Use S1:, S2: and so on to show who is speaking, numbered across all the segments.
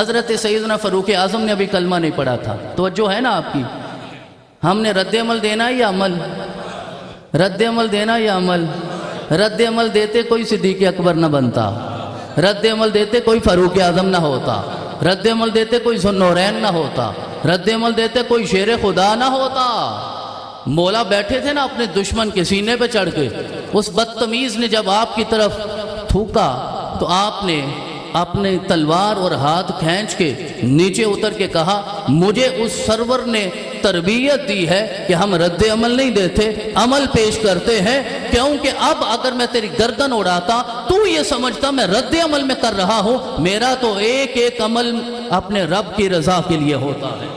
S1: حضرت سیدنا فاروق اعظم نے ابھی کلمہ نہیں پڑھا تھا، توجہ ہے نا آپ کی؟ ہم نے رد عمل دینا یا عمل؟ رد عمل دینا یا عمل؟ رد عمل دیتے کوئی صدیق اکبر نہ بنتا، رد عمل دیتے کوئی فاروق اعظم نہ ہوتا، رد عمل دیتے کوئی ذوالنورین نہ ہوتا، رد عمل دیتے کوئی شیر خدا نہ ہوتا۔ مولا بیٹھے تھے نا اپنے دشمن کے سینے پہ چڑھ کے، اس بدتمیز نے جب آپ کی طرف تھوکا تو آپ نے اپنے تلوار اور ہاتھ کھینچ کے نیچے اتر کے کہا، مجھے اس سرور نے تربیت دی ہے کہ ہم رد عمل نہیں دیتے، عمل پیش کرتے ہیں، کیونکہ اب اگر میں تیری گردن اڑاتا تو یہ سمجھتا میں رد عمل میں کر رہا ہوں، میرا تو ایک ایک عمل اپنے رب کی رضا کے لیے ہوتا ہے۔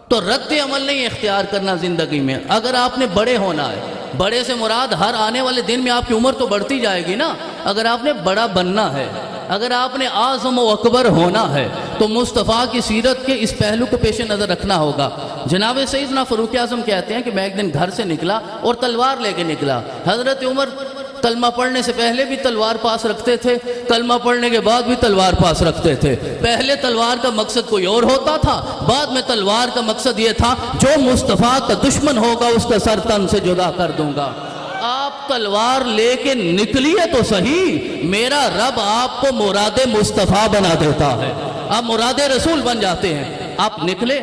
S1: تو رد عمل نہیں اختیار کرنا زندگی میں۔ اگر آپ نے بڑے ہونا ہے، بڑے سے مراد ہر آنے والے دن میں آپ کی عمر تو بڑھتی جائے گی نا، اگر آپ نے بڑا بننا ہے، اگر آپ نے اعظم و اکبر ہونا ہے تو مصطفیٰ کی سیرت کے اس پہلو کو پیش نظر رکھنا ہوگا۔ جناب سیدنا فاروق اعظم کہتے ہیں کہ میں ایک دن گھر سے نکلا اور تلوار لے کے نکلا۔ حضرت عمر کلمہ پڑھنے سے پہلے بھی تلوار پاس رکھتے تھے، کلمہ پڑھنے کے بعد بھی تلوار پاس رکھتے تھے۔ پہلے تلوار کا مقصد کوئی اور ہوتا تھا، بعد میں تلوار کا مقصد یہ تھا جو مصطفیٰ کا دشمن ہوگا اس کا سر تن سے جدا کر دوں گا۔ آپ تلوار لے کے نکلیے تو صحیح، میرا رب آپ کو مراد مصطفیٰ بنا دیتا ہے، آپ مراد رسول بن جاتے ہیں۔ آپ نکلے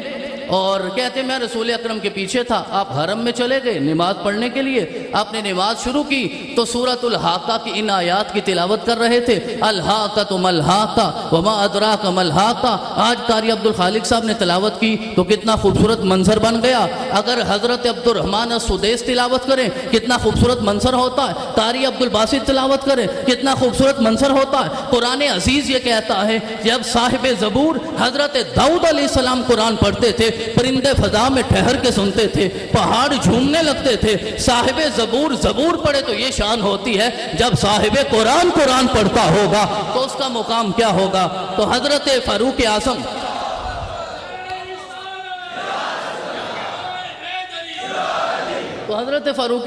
S1: اور کہتے ہیں میں رسول اکرم کے پیچھے تھا، آپ حرم میں چلے گئے نماز پڑھنے کے لیے، آپ نے نماز شروع کی تو سورۃ الحاقہ کی ان آیات کی تلاوت کر رہے تھے، الحاقۃ ما الحاقہ وما ادراک ما الحاقہ۔ آج قاری عبدالخالق صاحب نے تلاوت کی تو کتنا خوبصورت منظر بن گیا، اگر حضرت عبدالرحمن السدیس تلاوت کریں کتنا خوبصورت منظر ہوتا ہے، قاری عبدالباسط تلاوت کریں کتنا خوبصورت منظر ہوتا ہے۔ قرآن عزیز یہ کہتا ہے جب صاحب زبور حضرت داؤد علیہ السلام قرآن پڑھتے تھے، پرندے فضا میں ٹھہر کے سنتے تھے، پہاڑ جھومنے لگتے تھے۔ صاحب زبور زبور پڑھے تو یہ شان ہوتی ہے، جب صاحب قرآن قرآن پڑھتا ہوگا تو اس کا مقام کیا ہوگا۔ تو حضرت فاروق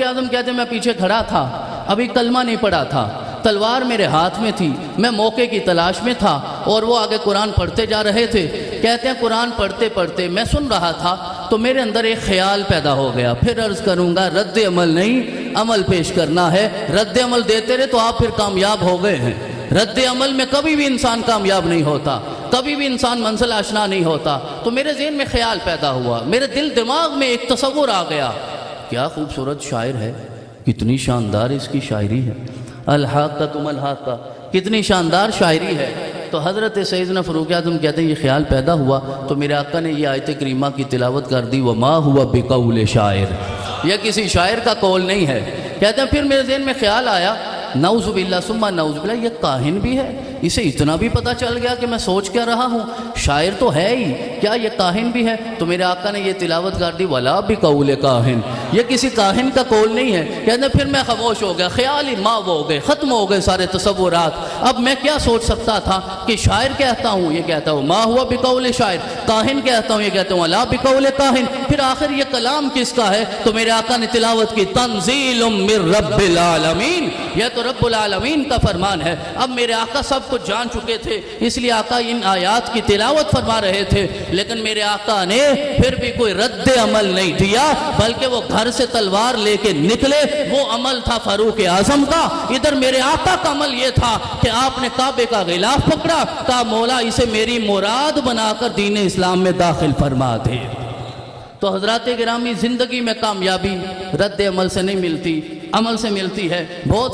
S1: اعظم کہتے ہیں میں پیچھے کھڑا تھا، ابھی کلمہ نہیں پڑھا تھا، تلوار میرے ہاتھ میں تھی، میں موقع کی تلاش میں تھا اور وہ آگے قرآن پڑھتے جا رہے تھے۔ کہتے ہیں قرآن پڑھتے پڑھتے میں سن رہا تھا تو میرے اندر ایک خیال پیدا ہو گیا، پھر عرض کروں گا رد عمل نہیں عمل پیش کرنا ہے۔ رد عمل دیتے رہے تو آپ پھر کامیاب ہو گئے ہیں۔ رد عمل میں کبھی بھی انسان کامیاب نہیں ہوتا، کبھی بھی انسان منزل آشنا نہیں ہوتا۔ تو میرے ذہن میں خیال پیدا ہوا، میرے دل دماغ میں ایک تصور آ گیا، کیا خوبصورت شاعر ہے، کتنی شاندار اس کی شاعری ہے، الحاقۃ ما الحاقہ، کتنی شاندار شاعری ہے۔ تو حضرت سیدنا فاروق اعظم کہتے ہیں یہ خیال پیدا ہوا تو میرے آقا نے یہ آیت کریمہ کی تلاوت کر دی، وما ہوا بقول شاعر، یہ کسی شاعر کا قول نہیں ہے۔ کہتے ہیں پھر میرے ذہن میں خیال آیا، نعوذ باللہ ثم نعوذ باللہ، یہ کاہن بھی ہے، اسے اتنا بھی پتہ چل گیا کہ میں سوچ کیا رہا ہوں، شاعر تو ہے ہی، کیا یہ کاہن بھی ہے؟ تو میرے آقا نے یہ تلاوت کر دی، ولا بقول کاہن، یہ کسی کاہن کا قول نہیں ہے۔ کہتے ہیں پھر میں خاموش ہو گیا، خیال ہی ماں ہو گئے، ختم ہو گئے سارے تصورات۔ اب میں کیا سوچ سکتا تھا کہ شاعر کہتا ہوں یہ کہتا ہوں ما ہوا بقول شاعر، کاہن کہتا ہوں یہ کہتا ہوں ولا بقول کاہن، پھر آخر یہ کلام کس کا ہے؟ تو میرے آقا نے تلاوت کی، تنزیل من رب العالمین، یہ تو رب العالمین کا فرمان ہے۔ اب میرے آقا سب کچھ جان چکے تھے، اس لیے آقا ان آیات کی تلاوت فرما رہے تھے، لیکن میرے آقا نے پھر بھی کوئی رد عمل نہیں دیا، بلکہ وہ گھر سے تلوار لے کے نکلے۔ وہ عمل تھا فاروق اعظم کا، ادھر میرے آقا کا عمل یہ تھا کہ آپ نے کعبے کا غلاف پکڑا، کہا مولا اسے میری مراد بنا کر دین اسلام میں داخل فرما دے۔ تو حضرات گرامی، زندگی میں کامیابی رد عمل سے نہیں ملتی، عمل سے ملتی ہے۔ بہت